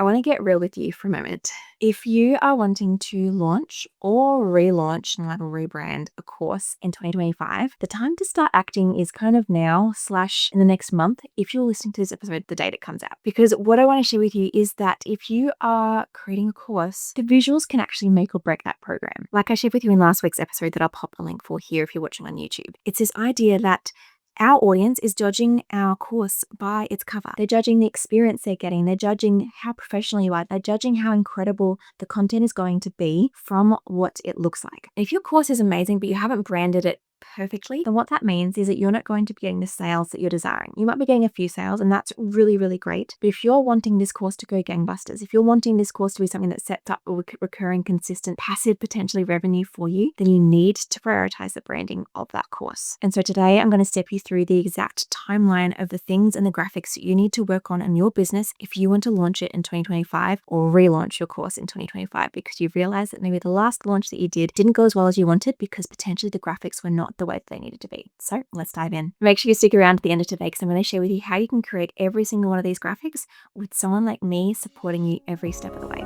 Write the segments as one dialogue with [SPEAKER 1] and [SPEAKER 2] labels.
[SPEAKER 1] I want to get real with you for a moment. If you are wanting to launch or relaunch and rebrand a course in 2025, the time to start acting is kind of now / in the next month if you're listening to this episode the date it comes out. Because what I want to share with you is that if you are creating a course, the visuals can actually make or break that program. Like I shared with you in last week's episode that I'll pop a link for here if you're watching on YouTube. It's this idea that our audience is judging our course by its cover. They're judging the experience they're getting. They're judging how professional you are. They're judging how incredible the content is going to be from what it looks like. If your course is amazing, but you haven't branded it perfectly, then what that means is that you're not going to be getting the sales that you're desiring. You might be getting a few sales, and that's really, really great. But if you're wanting this course to go gangbusters, if you're wanting this course to be something that sets up a recurring, consistent, passive, potentially revenue for you, then you need to prioritize the branding of that course. And so today I'm going to step you through the exact timeline of the things and the graphics that you need to work on in your business if you want to launch it in 2025 or relaunch your course in 2025, because you've realized that maybe the last launch that you didn't go as well as you wanted because potentially the graphics were not the way that they needed to be. So let's dive in. Make sure you stick around to the end of today because I'm going to share with you how you can create every single one of these graphics with someone like me supporting you every step of the way.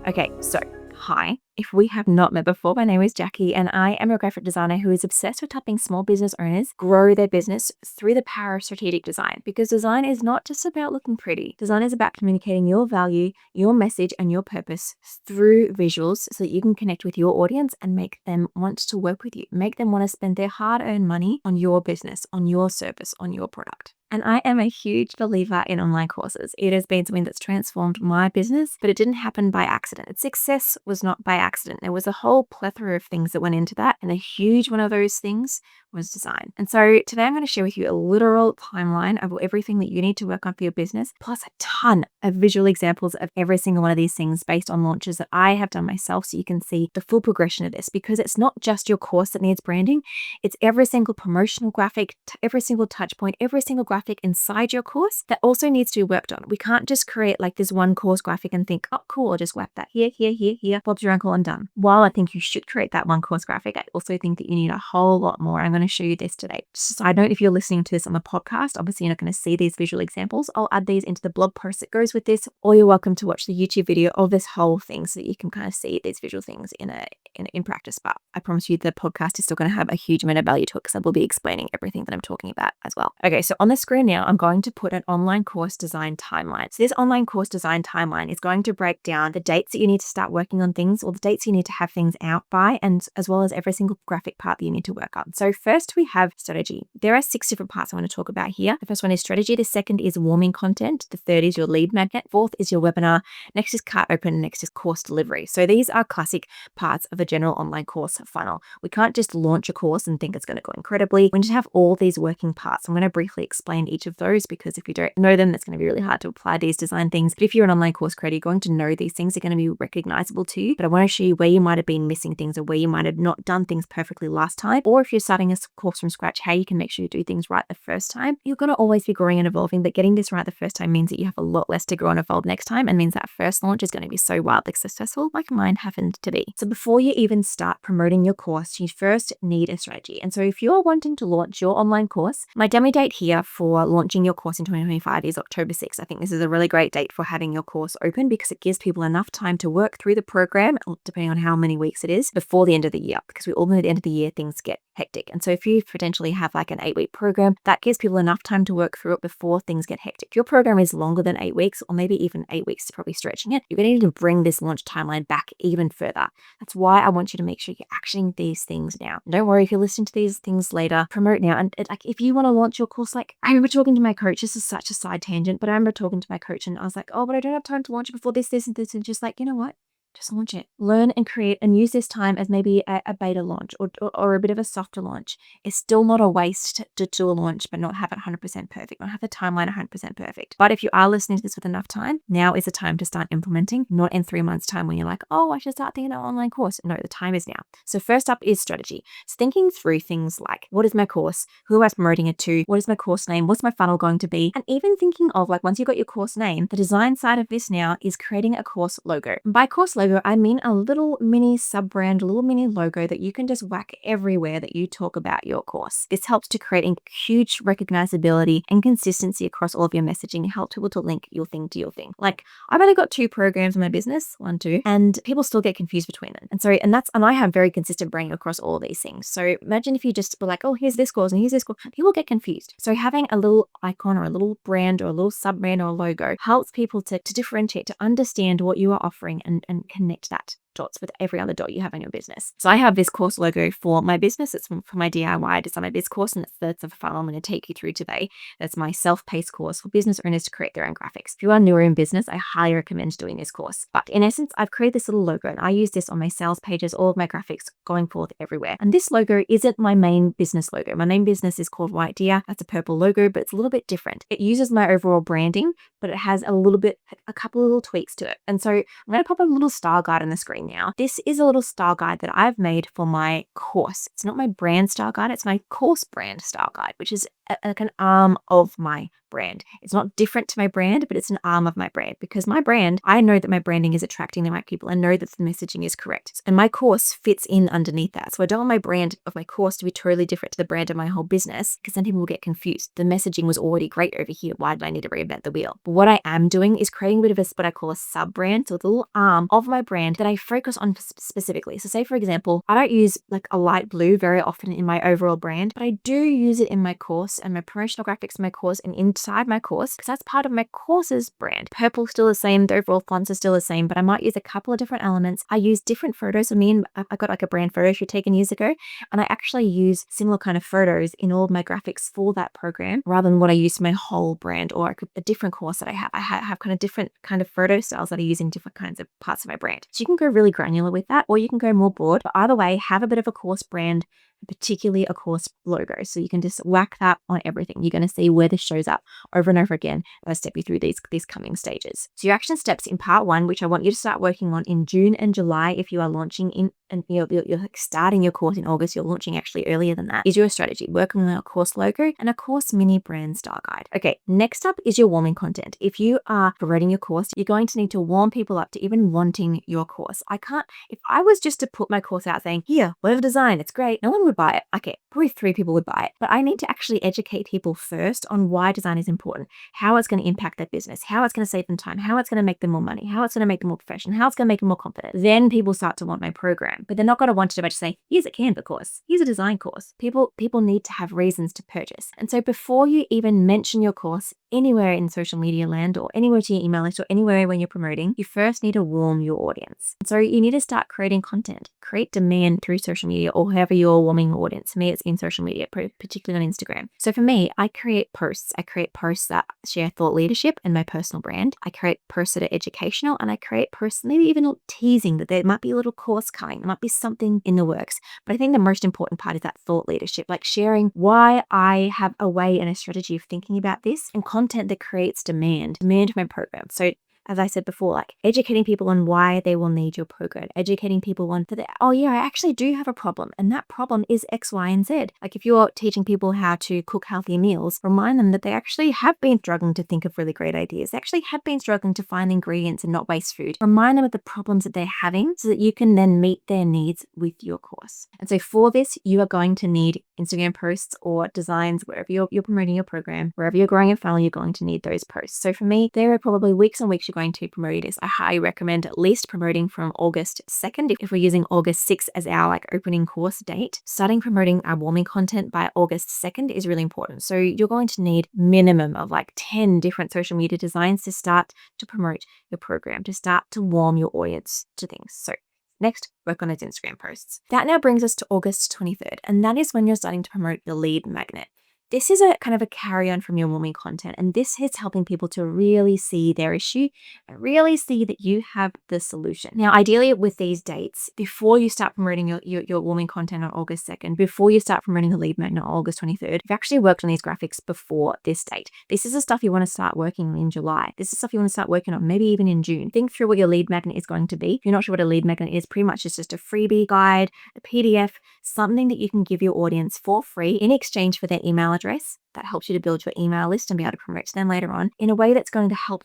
[SPEAKER 1] Okay, so hi. If we have not met before, my name is Jacqui and I am a graphic designer who is obsessed with helping small business owners grow their business through the power of strategic design, because design is not just about looking pretty. Design is about communicating your value, your message, and your purpose through visuals so that you can connect with your audience and make them want to work with you, make them want to spend their hard-earned money on your business, on your service, on your product. And I am a huge believer in online courses. It has been something that's transformed my business, but it didn't happen by accident. Its success was not by accident. There was a whole plethora of things that went into that, and a huge one of those things was design. And so today I'm going to share with you a literal timeline of everything that you need to work on for your business, plus a ton of visual examples of every single one of these things based on launches that I have done myself, so you can see the full progression of this, because it's not just your course that needs branding. It's every single promotional graphic, every single touch point, every single graphic inside your course that also needs to be worked on. We can't just create like this one course graphic and think, oh, cool, I'll just whack that here, Bob's your uncle, I'm done. While I think you should create that one course graphic, I also think that you need a whole lot more. I'm going to show you this today. Just a side note, if you're listening to this on the podcast, obviously you're not going to see these visual examples. I'll add these into the blog post that goes with this, or you're welcome to watch the YouTube video of this whole thing so that you can kind of see these visual things in practice. But I promise you the podcast is still going to have a huge amount of value to it because I will be explaining everything that I'm talking about as well. Okay, so on the screen now, I'm going to put an online course design timeline. So this online course design timeline is going to break down the dates that you need to start working on things, or the dates you need to have things out by, and as well as every single graphic part that you need to work on. So first we have strategy. There are 6 different parts I want to talk about here. The first one is strategy. The second is warming content. The third is your lead magnet. Fourth is your webinar. Next is cart open. Next is course delivery. So these are classic parts of a general online course funnel. We can't just launch a course and think it's going to go incredibly. We need to have all these working parts. I'm going to briefly explain each of those because if you don't know them, it's going to be really hard to apply these design things. But if you're an online course creator, you're going to know these things. They're going to be recognizable to you. But I want to show you where you might have been missing things, or where you might have not done things perfectly last time. Or if you're starting a course from scratch, how you can make sure you do things right the first time. You're going to always be growing and evolving, but getting this right the first time means that you have a lot less to grow and evolve next time, and means that first launch is going to be so wildly successful like mine happened to be. So before you even start promoting your course, you first need a strategy. And so if you're wanting to launch your online course, my dummy date here for launching your course in 2025 is October 6th. I think this is a really great date for having your course open because it gives people enough time to work through the program, depending on how many weeks it is, before the end of the year, because we all know at the end of the year things get hectic. And so if you potentially have like an 8-week program, that gives people enough time to work through it before things get hectic. If your program is longer than 8 weeks, or maybe even 8 weeks is probably stretching it, you're going to need to bring this launch timeline back even further. That's why I want you to make sure you're actioning these things now. And don't worry if you're listening to these things later, promote now. And like if you want to launch your course, like I remember talking to my coach, this is such a side tangent, but I remember talking to my coach and I was like, oh, but I don't have time to launch it before this, and this, and just like, you know what? Just launch it. Learn and create and use this time as maybe a beta launch or a bit of a softer launch. It's still not a waste to do a launch, but not have it 100% perfect, not have the timeline 100% perfect. But if you are listening to this with enough time, now is the time to start implementing, not in 3 months' time when you're like, oh, I should start thinking of an online course. No, the time is now. So first up is strategy. It's thinking through things like, what is my course? Who am I promoting it to? What is my course name? What's my funnel going to be? And even thinking of like, once you've got your course name, the design side of this now is creating a course logo. And by course logo, logo, I mean a little mini sub-brand, a little mini logo that you can just whack everywhere that you talk about your course. This helps to create a huge recognizability and consistency across all of your messaging. It helps people to link your thing to your thing. Like, I've only got 2 programs in my business, 1, 2, and people still get confused between them. And I have very consistent branding across all these things. So imagine if you just were like, oh, here's this course and here's this course, people get confused. So having a little icon or a little brand or a little sub brand or a logo helps people to differentiate, to understand what you are offering and connect that dots with every other dot you have in your business. So I have this course logo for my business. It's for my DIY Design My Biz course, and that's the file I'm going to take you through today. That's my self-paced course for business owners to create their own graphics. If you are newer in business, I highly recommend doing this course. But in essence, I've created this little logo, and I use this on my sales pages, all of my graphics going forth everywhere. And this logo isn't my main business logo. My main business is called White Deer. That's a purple logo, but it's a little bit different. It uses my overall branding, but it has a couple of little tweaks to it. And so I'm going to pop a little style guide on the screen now. This is a little style guide that I've made for my course. It's not my brand style guide, it's my course brand style guide, which is like an arm of my brand. It's not different to my brand, but it's an arm of my brand, because my brand, I know that my branding is attracting the right people. I know that the messaging is correct, and my course fits in underneath that. So I don't want my brand of my course to be totally different to the brand of my whole business, because then people will get confused. The messaging was already great over here. Why did I need to reinvent the wheel? But what I am doing is creating a bit of what I call a sub brand, so the little arm of my brand that I focus on specifically. So say, for example, I don't use like a light blue very often in my overall brand, but I do use it in my course and my promotional graphics in my course and inside my course, because that's part of my course's brand. Purple's still the same, the overall fonts are still the same, but I might use a couple of different elements. I use different photos. I got like a brand photo shoot taken years ago, and I actually use similar kind of photos in all of my graphics for that program, rather than what I use for my whole brand or a different course that I have. I have kind of different kind of photo styles that I use in different kinds of parts of my brand. So you can go really granular with that, or you can go more broad, but either way, have a bit of a course brand, particularly a course logo. So you can just whack that on everything. You're going to see where this shows up over and over again as I step you through these coming stages. So your action steps in part 1, which I want you to start working on in June and July if you are launching in, and you're like starting your course in August, you're launching actually earlier than that, is your strategy, working on a course logo and a course mini brand style guide. Okay, next up is your warming content. If you are promoting your course, you're going to need to warm people up to even wanting your course. If I was just to put my course out saying, here, whatever design, it's great, no one would buy it. Okay, probably 3 people would buy it, but I need to actually educate people first on why design is important, how it's going to impact their business, how it's going to save them time, how it's going to make them more money, how it's going to make them more professional, how it's going to make them more confident. Then people start to want my program, but they're not going to want to just say, here's a Canva course, here's a design course. People need to have reasons to purchase. And so before you even mention your course anywhere in social media land or anywhere to your email list or anywhere when you're promoting, you first need to warm your audience. So you need to start creating content, create demand through social media or however you're warming your audience. For me, it's been social media, particularly on Instagram. So for me, I create posts. I create posts that share thought leadership and my personal brand. I create posts that are educational, and I create posts maybe even teasing that there might be a little course coming. There might be something in the works. But I think the most important part is that thought leadership, like sharing why I have a way and a strategy of thinking about this, and content that creates demand for my program. So as I said before, like educating people on why they will need your program, educating people on that, oh yeah, I actually do have a problem, and that problem is X, Y, and Z. Like if you're teaching people how to cook healthy meals, remind them that they actually have been struggling to think of really great ideas. They actually have been struggling to find ingredients and not waste food. Remind them of the problems that they're having so that you can then meet their needs with your course. And so for this, you are going to need Instagram posts or designs wherever you're promoting your program, wherever you're growing a funnel, you're going to need those posts. So for me, there are probably weeks and weeks you're going to promote this. I highly recommend at least promoting from August 2nd. If we're using August 6th as our like opening course date, starting promoting our warming content by August 2nd is really important. So you're going to need minimum of like 10 different social media designs to start to promote your program, to start to warm your audience to things. So next, work on its Instagram posts. That now brings us to August 23rd, and that is when you're starting to promote your lead magnet. This is a kind of a carry on from your warming content, and this is helping people to really see their issue and really see that you have the solution. Now, ideally with these dates, before you start promoting your warming content on August 2nd, before you start promoting the lead magnet on August 23rd, you've actually worked on these graphics before this date. This is the stuff you want to start working on in July. This is stuff you want to start working on maybe even in June. Think through what your lead magnet is going to be. If you're not sure what a lead magnet is, pretty much it's just a freebie guide, a PDF, something that you can give your audience for free in exchange for their email address that helps you to build your email list and be able to promote to them later on in a way that's going to help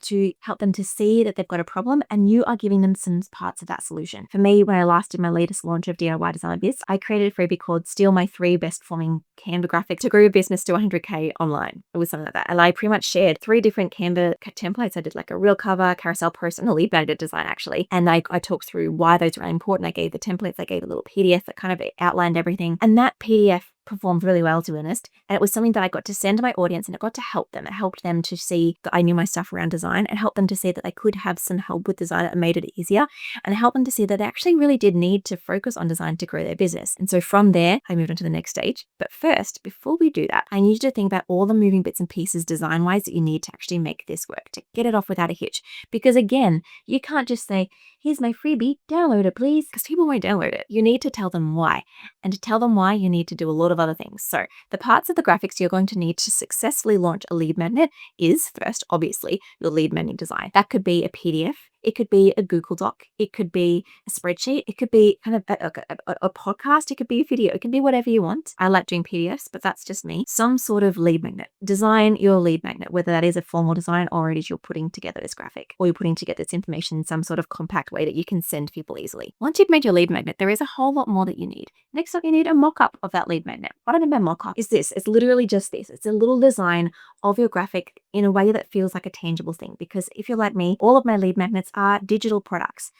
[SPEAKER 1] them to see that they've got a problem and you are giving them some parts of that solution. For me, when I last did my latest launch of DIY Design Biz, I created a freebie called Steal My 3 Best Performing Canva Graphics to grow your business to 100K online. It was something like that. And I pretty much shared 3 different Canva templates. I did like a reel cover, carousel post, and a lead magnet design actually. And I talked through why those are important. I gave the templates, I gave a little PDF that kind of outlined everything. And that PDF performed really well, to be honest. And it was something that I got to send to my audience and it got to help them. It helped them to see that I knew my stuff around design. It helped them to see that they could have some help with design that made it easier, and it helped them to see that they actually really did need to focus on design to grow their business. And so from there, I moved on to the next stage. But first, before we do that, I need you to think about all the moving bits and pieces design-wise that you need to actually make this work, to get it off without a hitch. Because again, you can't just say, here's my freebie, download it please, because people won't download it. You need to tell them why. And to tell them why, you need to do a lot of other things. So the parts of the graphics you're going to need to successfully launch a lead magnet is first, obviously, your lead magnet design. That could be a PDF. It could be a Google Doc. It could be a spreadsheet. It could be kind of a podcast. It could be a video. It can be whatever you want. I like doing PDFs, but that's just me. Some sort of lead magnet. Design your lead magnet, whether that is a formal design or it is you're putting together this graphic or you're putting together this information in some sort of compact way that you can send people easily. Once you've made your lead magnet, there is a whole lot more that you need. Next up, you need a mock-up of that lead magnet. What I mean by mock-up is this. It's literally just this. It's a little design of your graphic in a way that feels like a tangible thing. Because if you're like me, all of my lead magnets are digital products.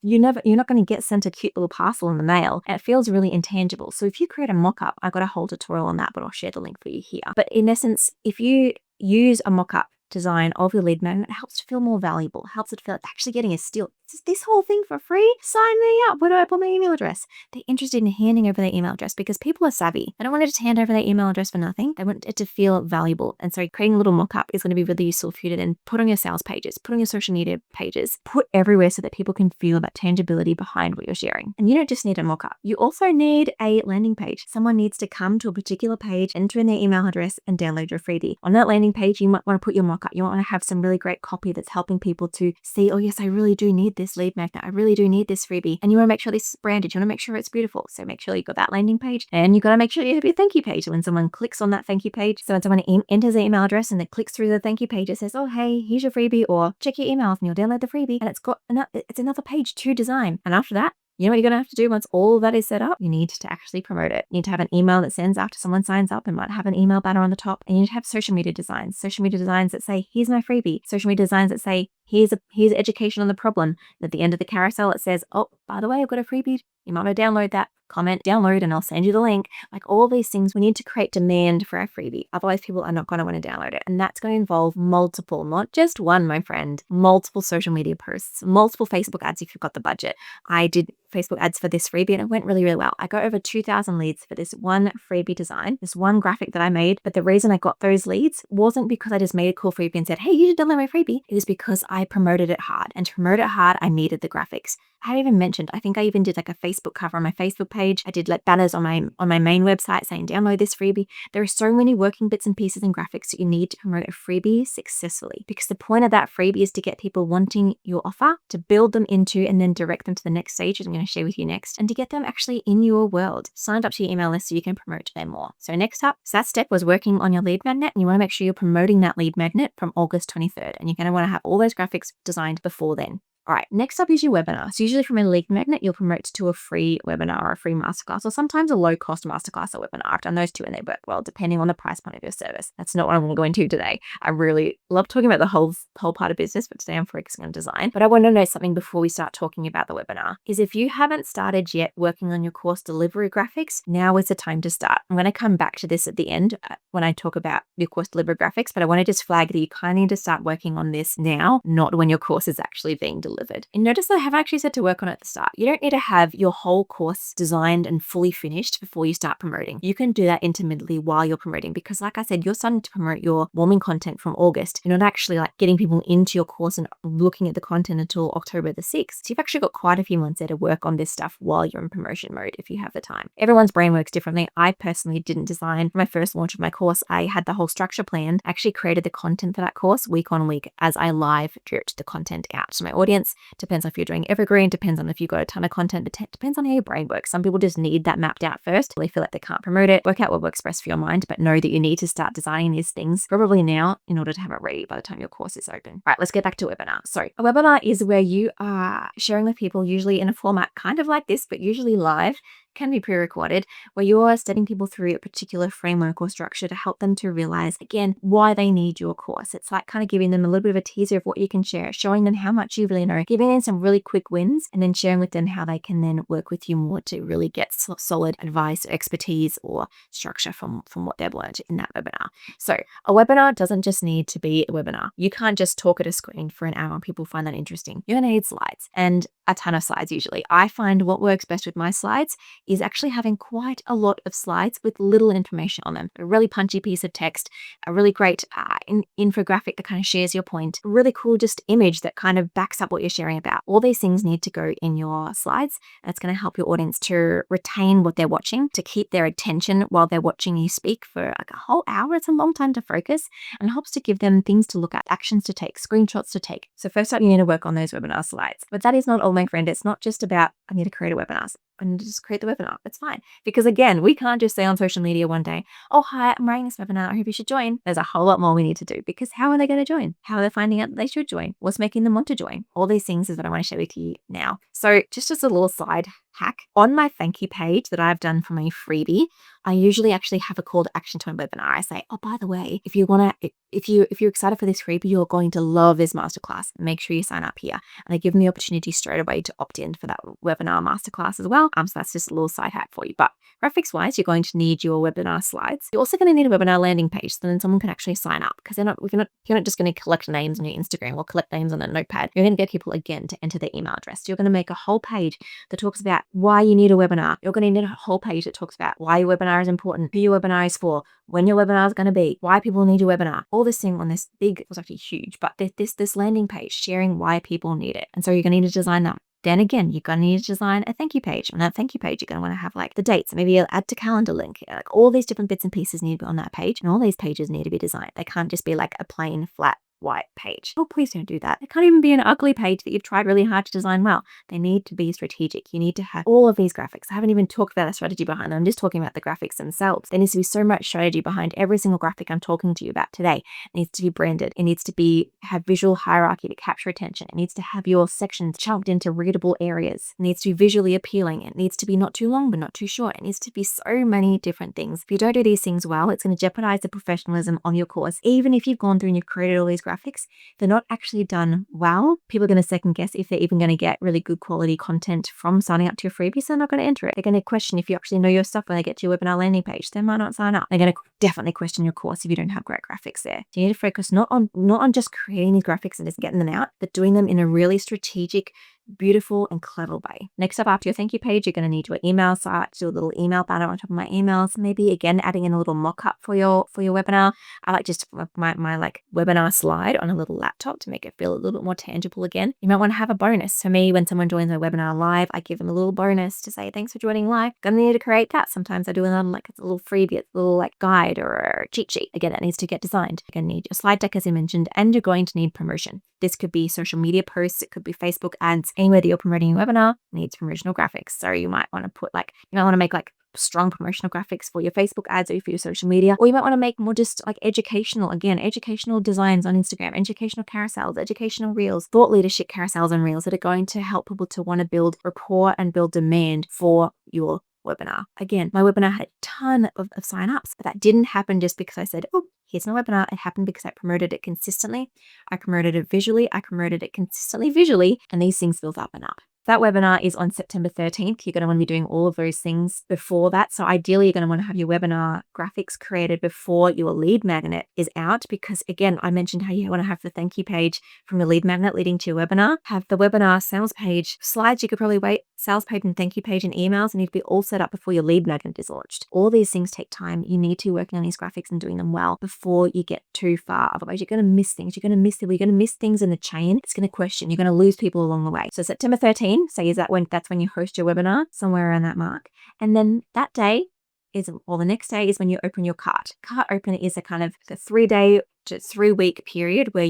[SPEAKER 1] You're not going to get sent a cute little parcel in the mail, and it feels really intangible. So if you create a mock-up, I've got a whole tutorial on that, but I'll share the link for you here. But in essence, if you use a mock-up design of your lead magnet, it helps to feel more valuable, helps it feel like actually getting a steal. Is this whole thing for free? Sign me up. Where do I put my email address? They're interested in handing over their email address because people are savvy. They don't want to just hand over their email address for nothing. They want it to feel valuable. And so creating a little mock-up is going to be really useful for you to then put on your sales pages, put on your social media pages, put everywhere so that people can feel that tangibility behind what you're sharing. And you don't just need a mock-up. You also need a landing page. Someone needs to come to a particular page, enter in their email address, and download your freebie. On that landing page, you might want to put your mock-up. You might want to have some really great copy that's helping people to see, oh yes, I really do need this lead magnet. I really do need this freebie. And you want to make sure this is branded. You want to make sure it's beautiful. So make sure you've got that landing page, and you've got to make sure you have your thank you page. So when someone clicks on that thank you page, so when someone enters their email address and then clicks through the thank you page, it says, oh, hey, here's your freebie, or check your emails and you'll download the freebie. And it's another page to design. And after that, you know what you're going to have to do once all that is set up? You need to actually promote it. You need to have an email that sends after someone signs up and might have an email banner on the top. And you need to have social media designs that say, here's my freebie. Social media designs that say, here's education on the problem. And at the end of the carousel, it says, oh, by the way, I've got a freebie. You might want to download that. Comment, download, and I'll send you the link. Like all these things, we need to create demand for our freebie. Otherwise, people are not going to want to download it. And that's going to involve multiple, not just one, my friend, multiple social media posts, multiple Facebook ads if you've got the budget. I did Facebook ads for this freebie and it went really, really well. I got over 2,000 leads for this one freebie design, this one graphic that I made. But the reason I got those leads wasn't because I just made a cool freebie and said, hey, you should download my freebie. It was because I promoted it hard. And to promote it hard, I needed the graphics. I haven't even mentioned, I think I even did like a Facebook cover on my Facebook page. I did like banners on my main website saying download this freebie. There are so many working bits and pieces and graphics that you need to promote a freebie successfully, because the point of that freebie is to get people wanting your offer, to build them into and then direct them to the next stage that I'm going to share with you next, and to get them actually in your world, signed up to your email list so you can promote to them more. So next up, so that step was working on your lead magnet, and you want to make sure you're promoting that lead magnet from August 23rd, and you're going to want to have all those graphics designed before then. All right, next up is your webinar. So usually from a lead magnet, you'll promote to a free webinar or a free masterclass, or sometimes a low-cost masterclass or webinar. I've done those two and they work well, depending on the price point of your service. That's not what I'm going to go into today. I really love talking about the whole part of business, but today I'm focusing on design. But I want to know something before we start talking about the webinar, is if you haven't started yet working on your course delivery graphics, now is the time to start. I'm going to come back to this at the end when I talk about your course delivery graphics, but I want to just flag that you kind of need to start working on this now, not when your course is actually being delivered. And notice that I haven't actually said to work on it at the start. You don't need to have your whole course designed and fully finished before you start promoting. You can do that intermittently while you're promoting, because like I said, you're starting to promote your warming content from August. You're not actually like getting people into your course and looking at the content until October the 6th. So you've actually got quite a few months there to work on this stuff while you're in promotion mode if you have the time. Everyone's brain works differently. I personally didn't design my first launch of my course. I had the whole structure planned. I actually created the content for that course week on week as I live dripped the content out to my audience. moments, depends on if you're doing evergreen, depends on if you've got a ton of content, depends on how your brain works. Some people just need that mapped out first. They feel like they can't promote it. Work out what works best for your mind, but know that you need to start designing these things probably now in order to have it ready by the time your course is open. Right, let's get back to a webinar. So a webinar is where you are sharing with people, usually in a format kind of like this, but usually live, can be pre-recorded, where you're stepping people through a particular framework or structure to help them to realize, again, why they need your course. It's like kind of giving them a little bit of a teaser of what you can share, showing them how much you really know, giving them some really quick wins, and then sharing with them how they can then work with you more to really get solid advice, expertise, or structure from what they've learned in that webinar. So a webinar doesn't just need to be a webinar. You can't just talk at a screen for an hour and people find that interesting. You're going to need slides, and a ton of slides usually. I find what works best with my slides is actually having quite a lot of slides with little information on them. A really punchy piece of text, a really great infographic that kind of shares your point, a really cool just image that kind of backs up what you're sharing about. All these things need to go in your slides, and it's going to help your audience to retain what they're watching, to keep their attention while they're watching you speak for like a whole hour. It's a long time to focus, and helps to give them things to look at, actions to take, screenshots to take. So first up, you need to work on those webinar slides. But that is not all, my friend. It's not just about, I need to create a webinar. I need to just create the webinar. It's fine. Because again, we can't just say on social media one day, oh, hi, I'm running this webinar. I hope you should join. There's a whole lot more we need to do, because how are they going to join? How are they finding out that they should join? What's making them want to join? All these things is what I want to share with you now. So just as a little side hack, on my thank you page that I've done for my freebie, I usually actually have a call to action to my webinar. I say, oh, by the way, if you're excited for this freebie, you're going to love this masterclass. Make sure you sign up here. And I give them the opportunity straight away to opt in for that webinar masterclass as well. So that's just a little side hack for you. But graphics wise, you're going to need your webinar slides. You're also going to need a webinar landing page, so then someone can actually sign up, because you're not just going to collect names on your Instagram or collect names on a notepad. You're going to get people again to enter their email address. You're going to make a whole page that talks about why you need a webinar. You're going to need a whole page that talks about why your webinar is important, who your webinar is for, when your webinar is going to be, why people need your webinar. All this thing on this big, it was actually huge, but this landing page sharing why people need it. And so you're going to need to design that. Then again, you're going to need to design a thank you page. On that thank you page, you're going to want to have like the dates, maybe you'll add to calendar link. Like all these different bits and pieces need to be on that page, and all these pages need to be designed. They can't just be like a plain flat white page. Oh, please don't do that. It can't even be an ugly page that you've tried really hard to design well. They need to be strategic. You need to have all of these graphics. I haven't even talked about the strategy behind them. I'm just talking about the graphics themselves. There needs to be so much strategy behind every single graphic I'm talking to you about today. It needs to be branded. It needs to have visual hierarchy to capture attention. It needs to have your sections chunked into readable areas. It needs to be visually appealing. It needs to be not too long, but not too short. It needs to be so many different things. If you don't do these things well, it's going to jeopardize the professionalism on your course. Even if you've gone through and you've created all these graphics, they're not actually done well. People are going to second guess if they're even going to get really good quality content from signing up to your freebie, so they're not going to enter it. They're going to question if you actually know your stuff when they get to your webinar landing page. They might not sign up. They're going to definitely question your course if you don't have great graphics there. So you need to focus not on just creating these graphics and just getting them out, but doing them in a really strategic, beautiful and clever way. Next up, after your thank you page, you're going to need your email site, do a little email banner on top of my emails, maybe again adding in a little mock-up for your webinar. I like just my like webinar slide on a little laptop to make it feel a little bit more tangible again. You might want to have a bonus. For me, when someone joins my webinar live, I give them a little bonus to say thanks for joining live. Gonna need to create that. Sometimes I do it on like a little freebie, a little like guide or a cheat sheet. Again, that needs to get designed. You're going to need your slide deck, as I mentioned, and you're going to need promotion. This could be social media posts, it could be Facebook ads. Anywhere that you're promoting your webinar needs promotional graphics. So you might want to make like strong promotional graphics for your Facebook ads or for your social media, or you might want to make more just like educational designs on Instagram, educational carousels, educational reels, thought leadership carousels and reels that are going to help people to want to build rapport and build demand for your webinar. Again, my webinar had a ton of sign-ups, but that didn't happen just because I said, oh, here's my webinar. It happened because I promoted it consistently. I promoted it visually. I promoted it consistently visually, and these things build up and up. That webinar is on September 13th. You're going to want to be doing all of those things before that. So ideally, you're going to want to have your webinar graphics created before your lead magnet is out, because again, I mentioned how you want to have the thank you page from your lead magnet leading to your webinar, have the webinar sales page, slides you could probably wait, sales page and thank you page and emails need to be all set up before your lead magnet is launched. All these things take time. You need to be working on these graphics and doing them well before you get too far. Otherwise, you're going to miss things. You're going to miss people. You're going to miss things in the chain. It's going to question. You're going to lose people along the way. So September 13th, say that's when you host your webinar, somewhere around that mark. And then that day the next day is when you open your cart. Cart opener is a kind of a 3-day 3-week period where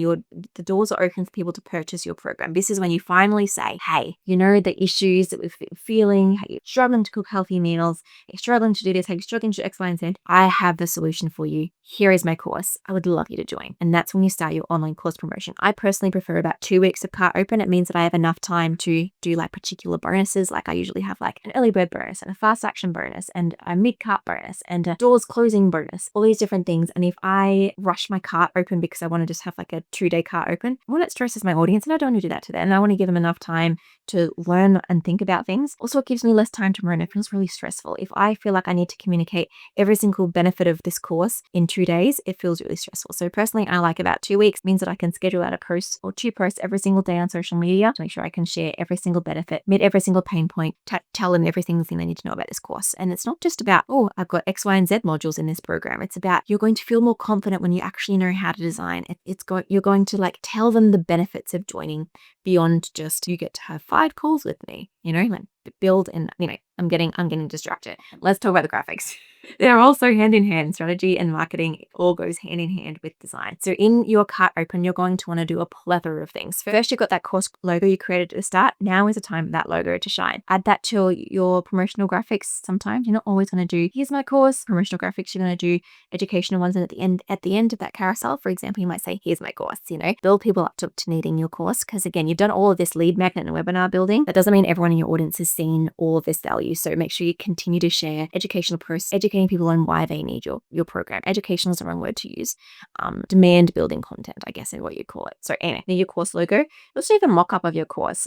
[SPEAKER 1] the doors are open for people to purchase your program. This is when you finally say, hey, you know, the issues that we've been feeling, how you're struggling to cook healthy meals, you're struggling to do this, how you're struggling to do X, Y, and Z. I have the solution for you. Here is my course. I would love you to join. And that's when you start your online course promotion. I personally prefer about 2 weeks of cart open. It means that I have enough time to do like particular bonuses. Like I usually have like an early bird bonus and a fast action bonus and a mid cart bonus and a doors closing bonus, all these different things. And if I rush my cart open because I want to just have like a 2-day cart open, well, it stresses my audience and I don't want to do that to them. And I want to give them enough time to learn and think about things. Also, it gives me less time to learn. It feels really stressful. If I feel like I need to communicate every single benefit of this course in 2 days, it feels really stressful. So personally, I like about 2 weeks. It means that I can schedule out a post or 2 posts every single day on social media to make sure I can share every single benefit, meet every single pain point, tell them every single thing they need to know about this course. And it's not just about, oh, I've got X, Y, and Z modules in this program. It's about you're going to feel more confident when you actually know how to design. You're going to like tell them the benefits of joining beyond just you get to have 5 calls with me, you know, like build. And anyway, I'm getting distracted. Let's talk about the graphics. They're also hand in hand. Strategy and marketing all goes hand in hand with design. So in your cart open, you're going to want to do a plethora of things. First, you've got that course logo you created at the start. Now is the time for that logo to shine. Add that to your promotional graphics. Sometimes you're not always going to do, here's my course, promotional graphics. You're going to do educational ones. And at the end of that carousel, for example, you might say, here's my course, you know, build people up to needing your course. Because again, you've done all of this lead magnet and webinar building. That doesn't mean everyone in your audience has seen all of this value. So make sure you continue to share educational posts, educating people on why they need your program. Educational is the wrong word to use. Demand building content, I guess is what you call it. So anyway, your course logo. You also have a mock-up of your course.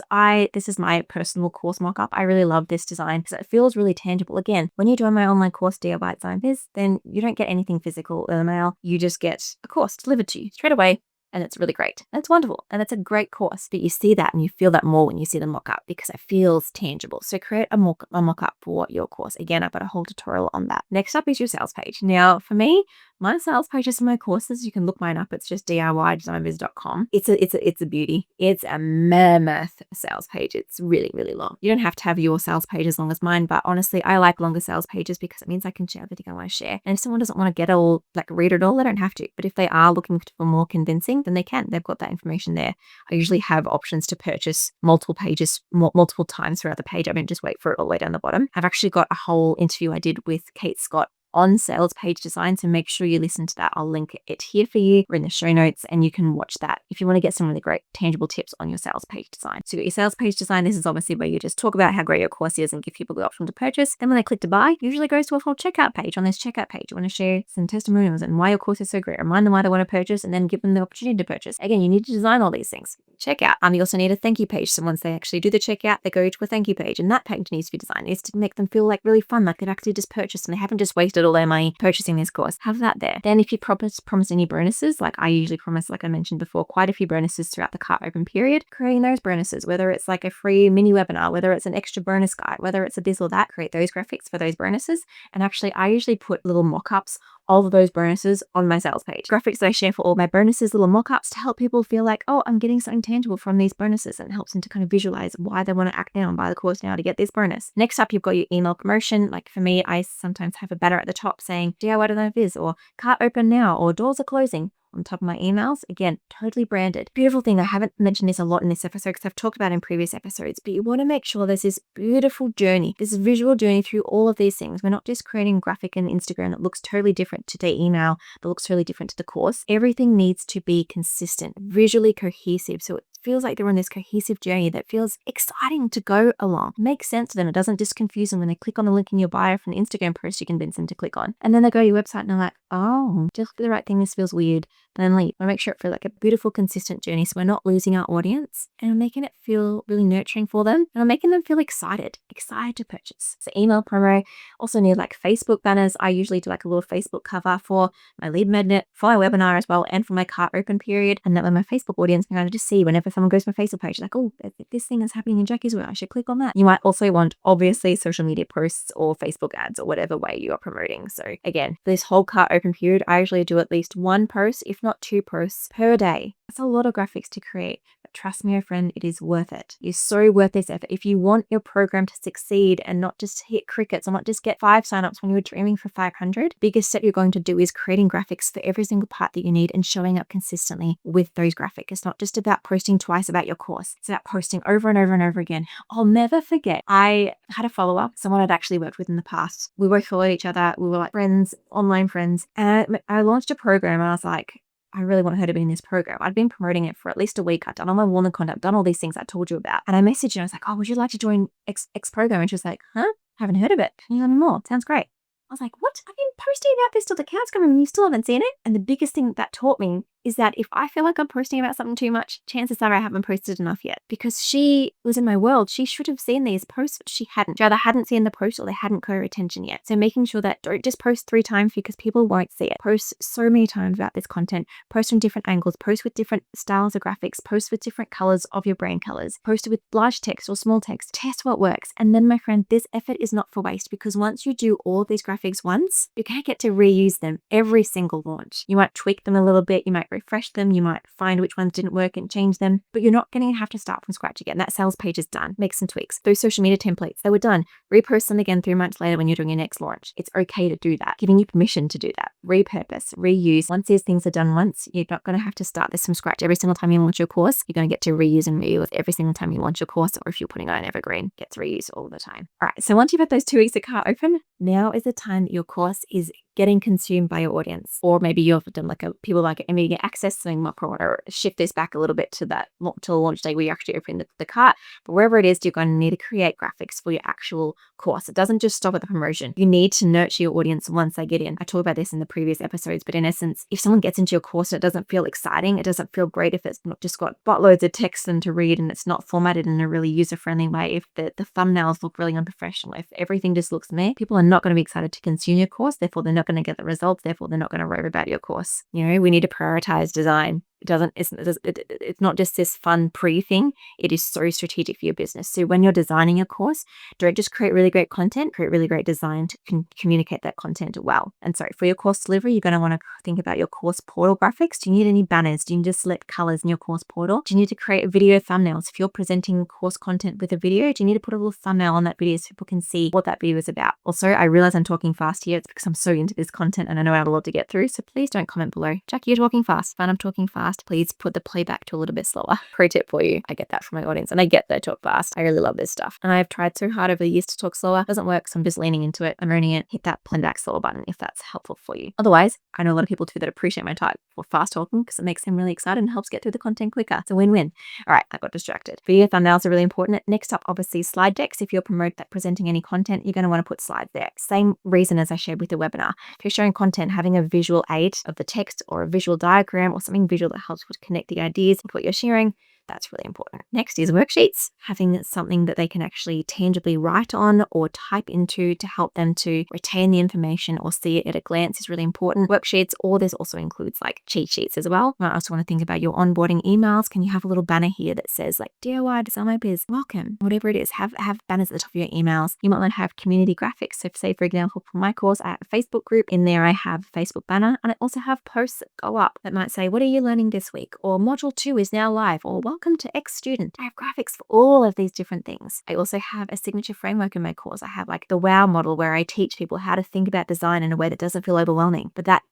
[SPEAKER 1] This is my personal course mock-up. I really love this design because it feels really tangible. Again, when you join my online course, DIY Design Biz, then you don't get anything physical in the mail. You just get a course delivered to you straight away. And it's really great. And it's wonderful. And it's a great course. But you see that and you feel that more when you see the mock-up because it feels tangible. So create a mock-up for your course. Again, I've got a whole tutorial on that. Next up is your sales page. Now, for me, my sales pages for my courses, you can look mine up. It's just DIYdesignbiz.com. It's a beauty. It's a mammoth sales page. It's really, really long. You don't have to have your sales page as long as mine, but honestly, I like longer sales pages because it means I can share everything I want to share. And if someone doesn't want to get all, like read it all, they don't have to. But if they are looking for more convincing, then they can. They've got that information there. I usually have options to purchase multiple pages multiple times throughout the page. I don't just wait for it all the way down the bottom. I've actually got a whole interview I did with Kate Scott on sales page design. So make sure you listen to that. I'll link it here for you or in the show notes and you can watch that if you want to get some really great tangible tips on your sales page design. So you got your sales page design. This is obviously where you just talk about how great your course is and give people the option to purchase. Then when they click to buy, usually goes to a full checkout page. On this checkout page, you want to share some testimonials and why your course is so great. Remind them why they want to purchase and then give them the opportunity to purchase. Again, you need to design all these things. Checkout. You also need a thank you page. So once they actually do the checkout, they go to a thank you page and that page needs to be designed. It needs to make them feel like really fun, like they've actually just purchased and they haven't just wasted all their money purchasing this course. Have that there. Then if you promise any bonuses, like I usually promise, like I mentioned before, quite a few bonuses throughout the cart open period, creating those bonuses, whether it's like a free mini webinar, whether it's an extra bonus guide, whether it's a this or that, create those graphics for those bonuses. And actually, I usually put little mock-ups of those bonuses on my sales page. Graphics that I share for all my bonuses, little mock-ups to help people feel like, oh, I'm getting something tangible from these bonuses, and it helps them to kind of visualize why they want to act now and buy the course now to get this bonus. Next up, you've got your email promotion. Like for me, I sometimes have a banner at the top saying DIY Design Biz or cart open now or doors are closing on top of my emails. Again, totally branded. Beautiful thing. I haven't mentioned this a lot in this episode because I've talked about it in previous episodes, but you want to make sure there's this beautiful journey, this visual journey through all of these things. We're not just creating a graphic and Instagram that looks totally different to the email, that looks totally different to the course. Everything needs to be consistent, visually cohesive. So it feels like they're on this cohesive journey that feels exciting to go along. It makes sense to them. It doesn't just confuse them when they click on the link in your bio from an Instagram post you convince them to click on. And then they go to your website and they're like, oh, just the right thing. This feels weird. And then leave. I make sure it feels like a beautiful, consistent journey. So we're not losing our audience and we're making it feel really nurturing for them. And I'm making them feel excited to purchase. So email promo, also need like Facebook banners. I usually do like a little Facebook cover for my lead magnet, for my webinar as well, and for my cart open period. And that way my Facebook audience can kind of just see whenever someone goes to my Facebook page, like, oh, this thing is happening in Jacqui's world, I should click on that. You might also want, obviously, social media posts or Facebook ads or whatever way you are promoting. So again, this whole cart open period, I usually do at least 1 post, if not 2 posts per day. That's a lot of graphics to create. trust me, my friend, it is worth it. It's so worth this effort. If you want your program to succeed and not just hit crickets or not just get 5 signups when you were dreaming for 500, biggest step you're going to do is creating graphics for every single part that you need and showing up consistently with those graphics. It's not just about posting twice about your course. It's about posting over and over and over again. I'll never forget. I had a follow-up, someone I'd actually worked with in the past. We both followed each other. We were like friends, online friends. And I launched a program and I was like, I really want her to be in this program. I'd been promoting it for at least a week. I'd done all my warm content, done all these things I told you about. And I messaged her and I was like, oh, would you like to join X program? And she was like, huh? Haven't heard of it. Can you tell me more? Sounds great. I was like, what? I've been posting about this till the cows come in and you still haven't seen it? And the biggest thing that taught me is that if I feel like I'm posting about something too much, chances are I haven't posted enough yet. Because she was in my world. She should have seen these posts, but she hadn't. She either hadn't seen the post or they hadn't caught her attention yet. So making sure that don't just post 3 times because people won't see it. Post so many times about this content. Post from different angles. Post with different styles of graphics. Post with different colors of your brand colors. Post with large text or small text. Test what works. And then, my friend, this effort is not for waste, because once you do all of these graphics once, you're going to get to reuse them every single launch. You might tweak them a little bit. You might refresh them. You might find which ones didn't work and change them, but you're not going to have to start from scratch again. That sales page is done. Make some tweaks. Those social media templates, they were done. Repost them again 3 months later when you're doing your next launch. It's okay to do that. Giving you permission to do that. Repurpose, reuse. Once these things are done once, you're not going to have to start this from scratch every single time you launch your course. You're going to get to reuse and reuse every single time you launch your course, or if you're putting on an evergreen, it gets reused all the time. All right, so once you've had those 2 weeks of cart open, now is the time that your course is getting consumed by your audience. Or maybe you've done like people like immediate access, something more, or shift this back a little bit to that to the launch day where you actually open the cart. But wherever it is, you're going to need to create graphics for your actual course. It doesn't just stop at the promotion. You need to nurture your audience once they get in. I talked about this in the previous episodes, but in essence, if someone gets into your course and it doesn't feel exciting, it doesn't feel great if it's not just got buttloads of text and to read and it's not formatted in a really user-friendly way, if the thumbnails look really unprofessional, if everything just looks meh, people are not going to be excited to consume your course. Therefore, they're not going to get the results. Therefore, they're not going to rave about your course. We need to prioritize design. It's not just this fun pre thing. It is so strategic for your business. So when you're designing a course, don't just create really great content, create really great design to communicate that content well. And so for your course delivery, you're going to want to think about your course portal graphics. Do you need any banners? Do you need to select colors in your course portal? Do you need to create video thumbnails? If you're presenting course content with a video, do you need to put a little thumbnail on that video so people can see what that video is about? Also, I realize I'm talking fast here. It's because I'm so into this content and I know I have a lot to get through. So please don't comment below. Jacqui, you're talking fast. Fine, I'm talking fast. Please put the playback to a little bit slower. Pro tip for you. I get that from my audience and I get that I talk fast. I really love this stuff. And I've tried so hard over the years to talk slower. It doesn't work. So I'm just leaning into it. I'm owning it. Hit that playback slower button if that's helpful for you. Otherwise, I know a lot of people too that appreciate my type for fast talking because it makes them really excited and helps get through the content quicker. It's a win-win. All right, I got distracted. Video thumbnails are really important. Next up, obviously, slide decks. If you're presenting any content, you're going to want to put slides there. Same reason as I shared with the webinar. If you're showing content, having a visual aid of the text or a visual diagram or something visual that helps with connect the ideas with what you're sharing, that's really important. Next is worksheets. Having something that they can actually tangibly write on or type into to help them to retain the information or see it at a glance is really important. Worksheets, or this also includes like cheat sheets as well. I also want to think about your onboarding emails. Can you have a little banner here that says like DIY to sell my biz, welcome, whatever it is. Have banners at the top of your emails. You might want to have community graphics. So say, for example, for my course, I have a Facebook group. In there, I have a Facebook banner, and I also have posts that go up that might say, what are you learning this week? Or module 2 is now live, or welcome to X student. I have graphics for all of these different things. I also have a signature framework in my course. I have like the WOW model where I teach people how to think about design in a way that doesn't feel overwhelming. But that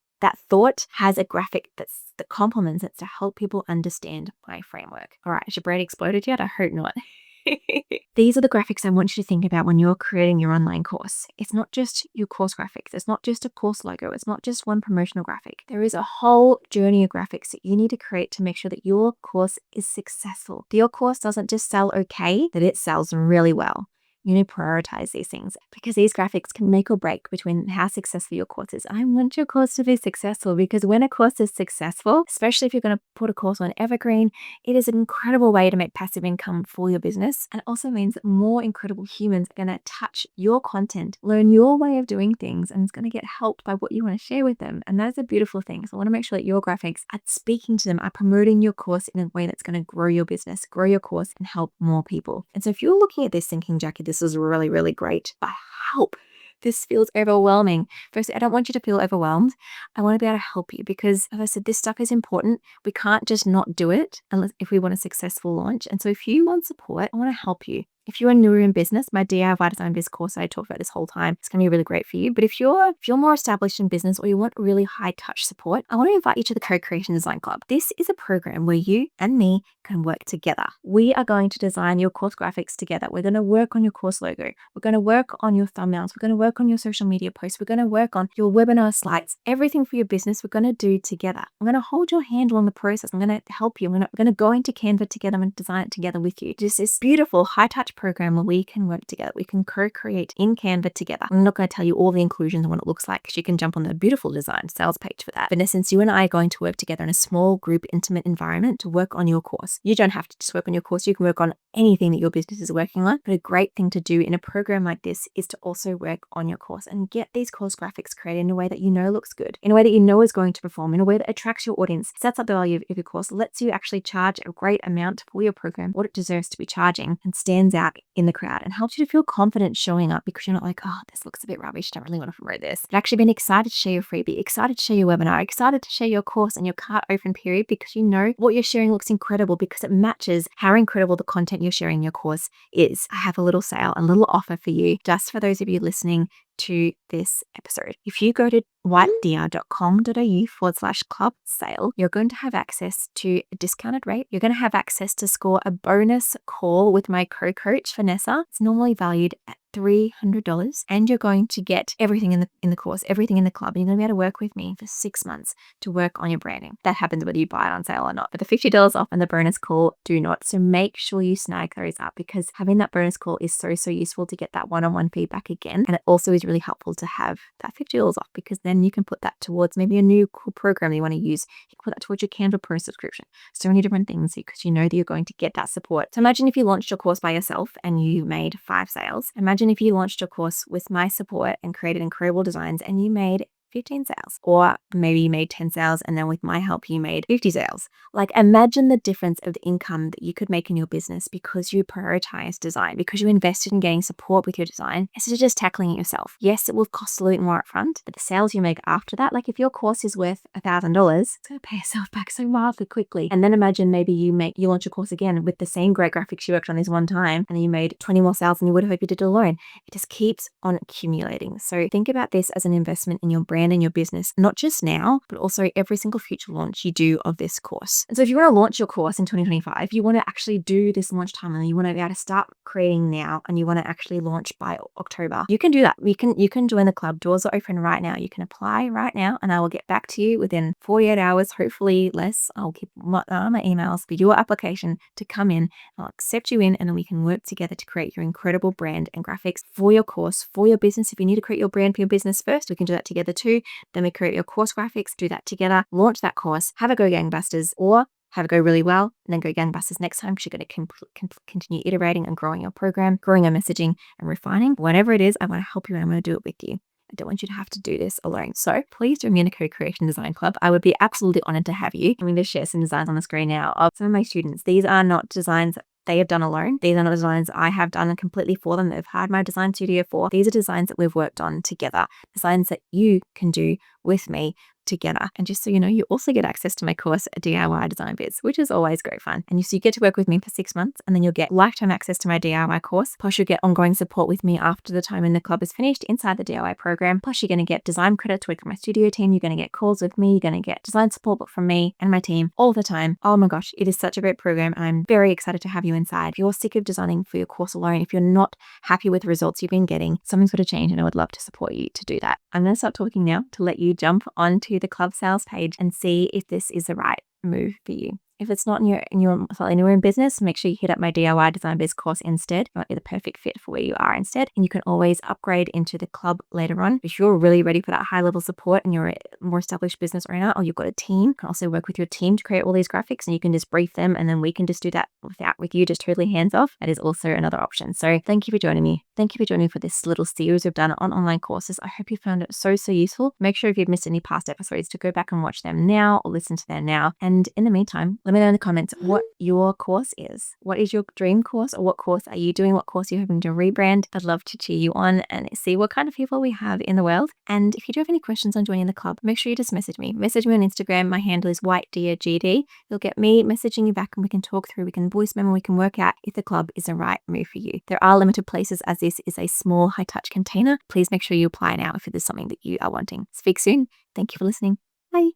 [SPEAKER 1] thought has a graphic that complements it to help people understand my framework. All right, has your brain exploded yet? I hope not. These are the graphics I want you to think about when you're creating your online course. It's not just your course graphics. It's not just a course logo. It's not just one promotional graphic. There is a whole journey of graphics that you need to create to make sure that your course is successful. That your course doesn't just sell okay, that it sells really well. You need to prioritize these things because these graphics can make or break between how successful your course is. I want your course to be successful because when a course is successful, especially if you're going to put a course on Evergreen, it is an incredible way to make passive income for your business. And it also means that more incredible humans are going to touch your content, learn your way of doing things, and it's going to get helped by what you want to share with them. And that's a beautiful thing. So I want to make sure that your graphics are speaking to them, are promoting your course in a way that's going to grow your business, grow your course, and help more people. And so if you're looking at this thinking, Jacqui, this is really, really great, but help. this feels overwhelming. Firstly, I don't want you to feel overwhelmed. I want to be able to help you because, as I said, this stuff is important. We can't just not do it unless if we want a successful launch. And so if you want support, I want to help you. If you're newer in business, my DIY Design Biz course I talked about this whole time, it's going to be really great for you. But if you're more established in business or you want really high touch support, I want to invite you to the Co+Creation Design Club. This is a program where you and me can work together. We are going to design your course graphics together. We're going to work on your course logo. We're going to work on your thumbnails. We're going to work on your social media posts. We're going to work on your webinar slides. Everything for your business we're going to do together. I'm going to hold your hand along the process. I'm going to help you. We're going to go into Canva together and design it together with you. Just this beautiful high touch program where we can work together. We can co-create in Canva together. I'm not going to tell you all the inclusions and what it looks like because you can jump on the beautiful design sales page for that. But in essence, you and I are going to work together in a small group, intimate environment to work on your course. You don't have to just work on your course. You can work on anything that your business is working on. But a great thing to do in a program like this is to also work on your course and get these course graphics created in a way that you know looks good, in a way that you know is going to perform, in a way that attracts your audience, sets up the value of your course, lets you actually charge a great amount for your program, what it deserves to be charging, and stands out in the crowd and helps you to feel confident showing up because you're not like, oh, this looks a bit rubbish, don't really want to promote this. But actually being excited to share your freebie, excited to share your webinar, excited to share your course and your cart open period because you know what you're sharing looks incredible because it matches how incredible the content you're sharing in your course is. I have a little sale, a little offer for you, just for those of you listening to this episode. If you go to whitedeer.com.au/club sale, you're going to have access to a discounted rate. You're going to have access to score a bonus call with my co-coach, Vanessa. It's normally valued at $300, and you're going to get everything in the course, everything in the club. You're going to be able to work with me for 6 months to work on your branding. That happens whether you buy it on sale or not. But the $50 off and the bonus call do not. So make sure you snag those up because having that bonus call is so useful to get that one-on-one feedback again. And it also is really helpful to have that $50 off because then you can put that towards maybe a new cool program that you want to use. You can put that towards your Canva Pro subscription. So many different things because you know that you're going to get that support. So imagine if you launched your course by yourself and you made 5 sales. Imagine if you launched your course with my support and created incredible designs and you made 15 sales, or maybe you made 10 sales and then with my help you made 50 sales. Like imagine the difference of the income that you could make in your business because you prioritize design, because you invested in getting support with your design instead of just tackling it yourself. Yes, it will cost a little bit more upfront, but the sales you make after that, like if your course is worth $1,000, it's going to pay yourself back so wildly quickly. And then imagine maybe you launch your course again with the same great graphics you worked on this one time and then you made 20 more sales than you would have if you did it alone. It just keeps on accumulating. So think about this as an investment in your brand and your business, not just now, but also every single future launch you do of this course. And so if you want to launch your course in 2025, you want to actually do this launch time and you want to be able to start creating now and you want to actually launch by October, you can do that. You can join the club. Doors are open right now. You can apply right now and I will get back to you within 48 hours, hopefully less. I'll keep my emails for your application to come in. I'll accept you in and then we can work together to create your incredible brand and graphics for your course, for your business. If you need to create your brand for your business first, we can do that together too. Then we create your course graphics, do that together, launch that course, have a go gangbusters, or have it go really well, and then go gangbusters next time because you're going to continue iterating and growing your program, growing your messaging and refining. Whatever it is, I want to help you and I'm going to do it with you. I don't want you to have to do this alone. So please join me in a Co+Creation Design Club. I would be absolutely honored to have you. I'm going to share some designs on the screen now of some of my students. These are not designs they have done alone. These are not designs I have done completely for them. They've hired my design studio for. These are designs that we've worked on together, designs that you can do with me together. And just so you know, you also get access to my course, DIY Design Biz, which is always great fun. And you get to work with me for 6 months and then you'll get lifetime access to my DIY course. Plus you'll get ongoing support with me after the time in the club is finished inside the DIY program. Plus you're going to get design credit to work with my studio team. You're going to get calls with me. You're going to get design support from me and my team all the time. Oh my gosh, it is such a great program. I'm very excited to have you inside. If you're sick of designing for your course alone, if you're not happy with the results you've been getting, something's got to change and I would love to support you to do that. I'm going to start talking now to let you jump onto the club sales page and see if this is the right move for you. If it's not in your slightly newer in business, make sure you hit up my DIY Design Biz course instead. It might be the perfect fit for where you are instead. And you can always upgrade into the club later on. If you're really ready for that high level support and you're a more established business owner or you've got a team, you can also work with your team to create all these graphics and you can just brief them and then we can just do that with you just totally hands off. That is also another option. So thank you for joining me. Thank you for joining me for this little series we've done on online courses. I hope you found it so useful. Make sure if you've missed any past episodes to go back and watch them now or listen to them now. And in the meantime, Let me know in the comments what your course is. What is your dream course, or what course are you doing? What course are you hoping to rebrand? I'd love to cheer you on and see what kind of people we have in the world. And if you do have any questions on joining the club, make sure you just message me. Message me on Instagram. My handle is whitedeergd. You'll get me messaging you back, and we can talk through, we can voice memo, we can work out if the club is the right move for you. There are limited places, as this is a small high touch container. Please make sure you apply now if it is something that you are wanting. Speak soon. Thank you for listening. Bye.